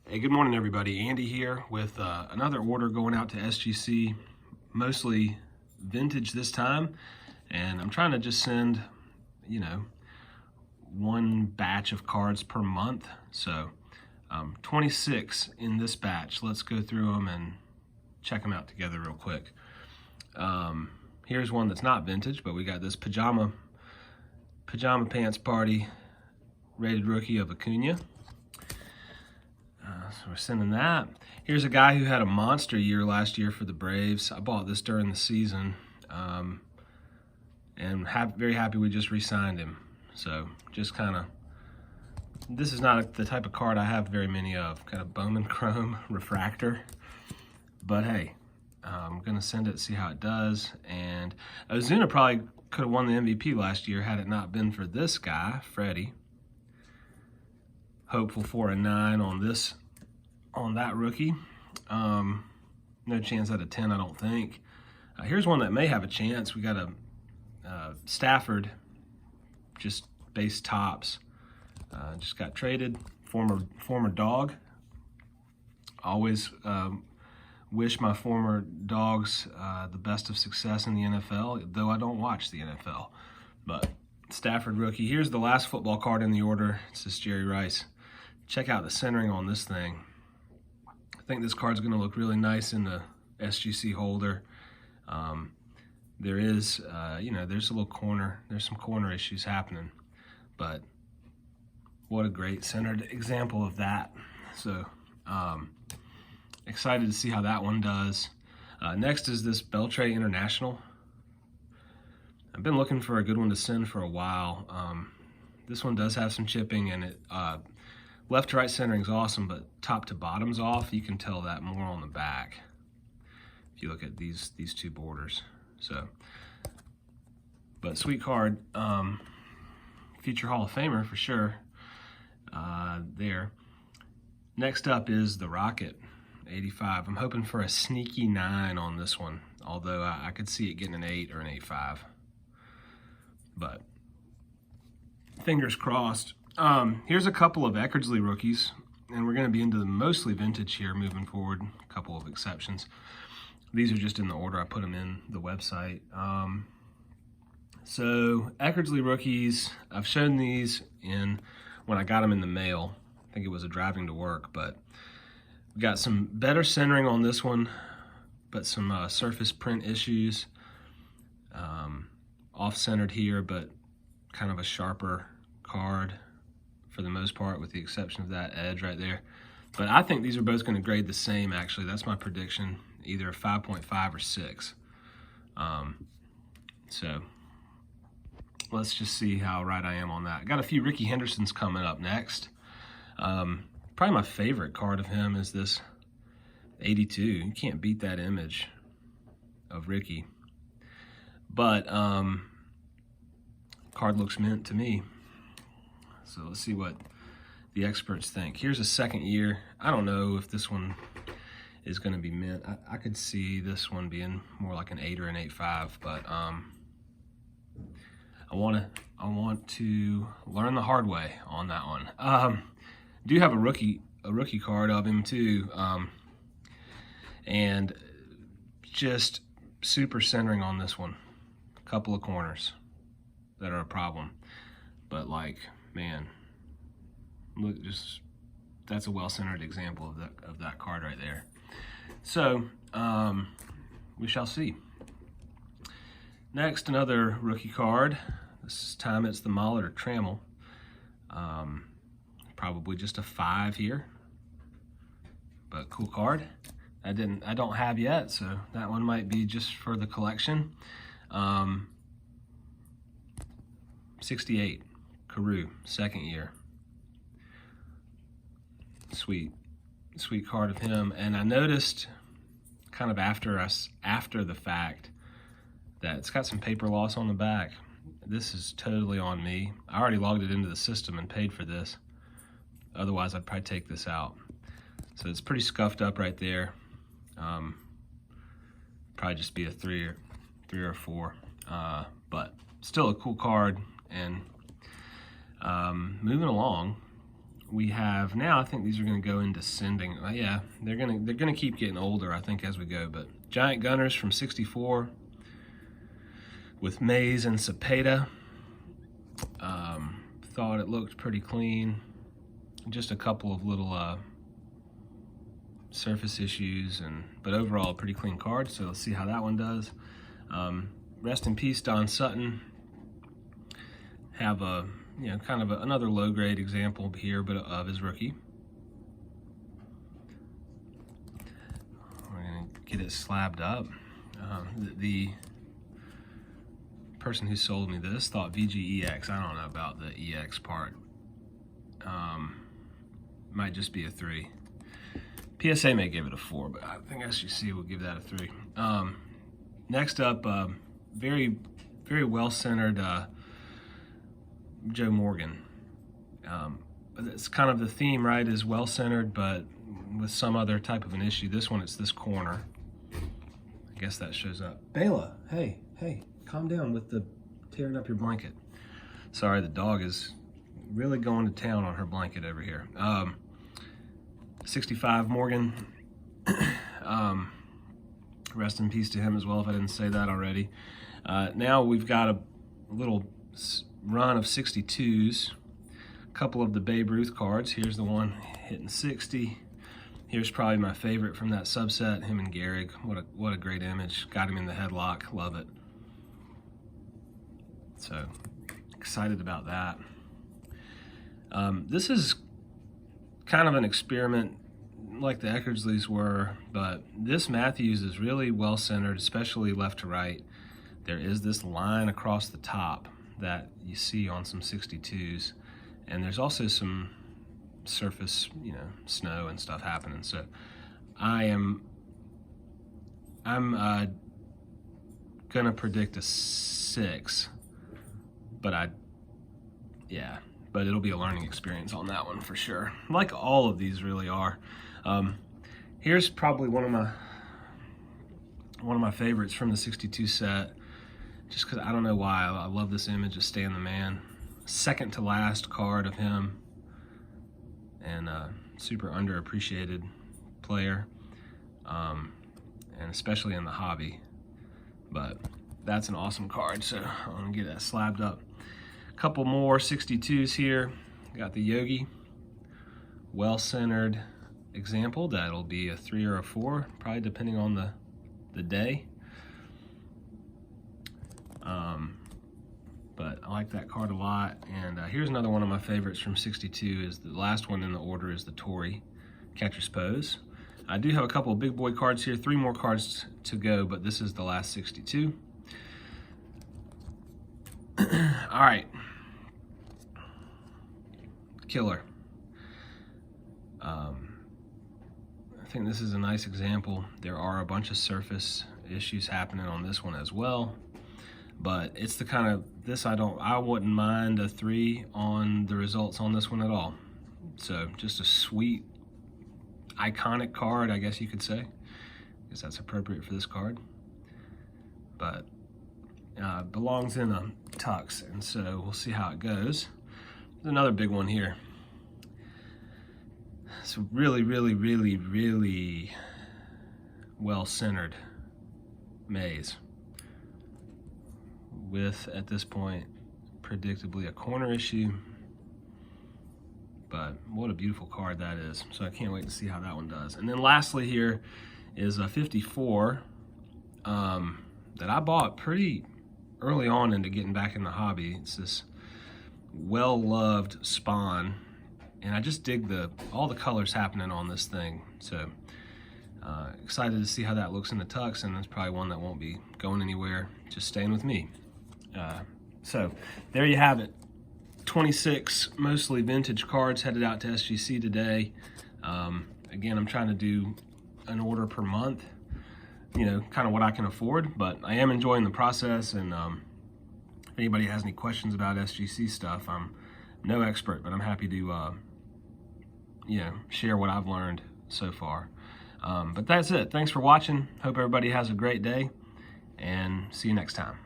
Hey, good morning, everybody. Andy here with another order going out to SGC, mostly vintage this time. And I'm trying to just send, one batch of cards per month. So 26 in this batch. Let's go through them and check them out together real quick. Here's one that's not vintage, but we got this pajama pants party rated rookie of Acuna. So we're sending that. Here's a guy who had a monster year last year for the Braves. I bought this during the season, and very happy we just re-signed him. So just kind of, this is not the type of card I have very many of, kind of Bowman Chrome refractor. But hey, I'm gonna send it, see how it does. And Ozuna probably could have won the MVP last year had it not been for this guy, Freddie. Hopeful for a 9 on that rookie. No chance out of 10, I don't think. Here's one that may have a chance. We got a Stafford, just base tops. Just got traded, former dog. Always wish my former dogs the best of success in the NFL, though I don't watch the NFL. But Stafford rookie. Here's the last football card in the order. It's this Jerry Rice. Check out the centering on this thing. I think this card's going to look really nice in the SGC holder. There is, there's a little corner. There's some corner issues happening, but what a great centered example of that. So excited to see how that one does. Next is this Beltray International. I've been looking for a good one to send for a while. This one does have some chipping, and it left to right centering is awesome, but top to bottom's off. You can tell that more on the back if you look at these two borders. So, but sweet card, future Hall of Famer for sure. There. Next up is the Rocket 85. I'm hoping for a sneaky 9 on this one, although I could see it getting an 8 or an 8.5. But fingers crossed. Here's a couple of Eckersley rookies, and we're going to be into the mostly vintage here moving forward, a couple of exceptions. These are just in the order I put them in the website. So Eckersley rookies, I've shown these when I got them in the mail. I think it was a driving to work, but we got some better centering on this one, but some surface print issues. Off-centered here, but kind of a sharper card for the most part, with the exception of that edge right there. But I think these are both going to grade the same, actually. That's my prediction, either a 5.5 or 6. So let's just see how right I am on that. Got a few Ricky Hendersons coming up next. Probably my favorite card of him is this 82. You can't beat that image of Ricky. But card looks mint to me. So let's see what the experts think. Here's a second year. I don't know if this one is going to be mint. I could see this one being more like an 8 or an 8.5, but I want to learn the hard way on that one. Do have a rookie card of him too, and just super centering on this one. A couple of corners that are a problem, but like, man, look, just that's a well-centered example of that card right there. So we shall see. Next, another rookie card. This time it's the Mallet or Trammell. Probably just a 5 here, but cool card. I don't have yet, so that one might be just for the collection. 68. Carew, second year. Sweet card of him. And I noticed kind of after the fact that it's got some paper loss on the back. This is totally on me. I already logged it into the system and paid for this. Otherwise, I'd probably take this out. So it's pretty scuffed up right there. Probably just be a 3 or 4. But still a cool card. And moving along, we have now, I think these are going to go in descending. Yeah, they're gonna keep getting older, I think, as we go. But Giant Gunners from '64 with Mays and Cepeda. Thought it looked pretty clean. Just a couple of little surface issues, but overall a pretty clean card. So let's see how that one does. Rest in peace, Don Sutton. Have a kind of another low grade example here, but of his rookie. We're gonna get it slabbed up. The person who sold me this thought VGEX. I don't know about the EX part. Might just be a 3. PSA may give it a 4, but I think SGC will give that a 3. Next up, very well centered Joe Morgan. It's kind of the theme, right? Is well centered, but with some other type of an issue. This one, it's this corner. I guess that shows up. Bela, hey, calm down with the tearing up your blanket. Sorry, the dog is really going to town on her blanket over here. 65 Morgan. Rest in peace to him as well, if I didn't say that already. Now we've got a little run of 62s. A couple of the Babe Ruth cards. Here's the one hitting 60. Here's probably my favorite from that subset, him and Gehrig. What a great image. Got him in the headlock. Love it. So excited about that. This is kind of an experiment like the Eckersley's were, but this Matthews is really well centered, especially left to right. There is this line across the top that you see on some 62s, and there's also some surface, snow and stuff happening. So I'm gonna predict a 6, but it'll be a learning experience on that one for sure. Like all of these really are. Here's probably one of my favorites from the 62 set, just because I don't know why. I love this image of Stan the Man. Second to last card of him, and super underappreciated player, and especially in the hobby. But that's an awesome card, so I'm gonna get that slabbed up. A couple more 62s here. Got the Yogi, well-centered example. That'll be a 3 or a 4, probably depending on the day. But I like that card a lot. And here's another one of my favorites from 62. Is the last one in the order is the Tory Catcher's Pose. I do have a couple of big boy cards here, 3 more cards to go, but this is the last 62. All right, Killer. I think this is a nice example. There are a bunch of surface issues happening on this one as well, but it's the kind of I wouldn't mind a 3 on the results on this one at all. So just a sweet, iconic card, I guess you could say. I guess that's appropriate for this card, but belongs in a tux, and so we'll see how it goes. There's another big one here. It's really well-centered Mays with, at this point, predictably a corner issue, but what a beautiful card that is. So I can't wait to see how that one does. And then lastly here is a 54 that I bought pretty early on into getting back in the hobby. It's this well-loved Spawn, and I just dig all the colors happening on this thing. So excited to see how that looks in the tux, and it's probably one that won't be going anywhere, just staying with me. So there you have it. 26 mostly vintage cards headed out to SGC today. Again, I'm trying to do an order per month, kind of what I can afford, but I am enjoying the process. And if anybody has any questions about SGC stuff, I'm no expert, but I'm happy to share what I've learned so far. But that's it. Thanks for watching. Hope everybody has a great day, and see you next time.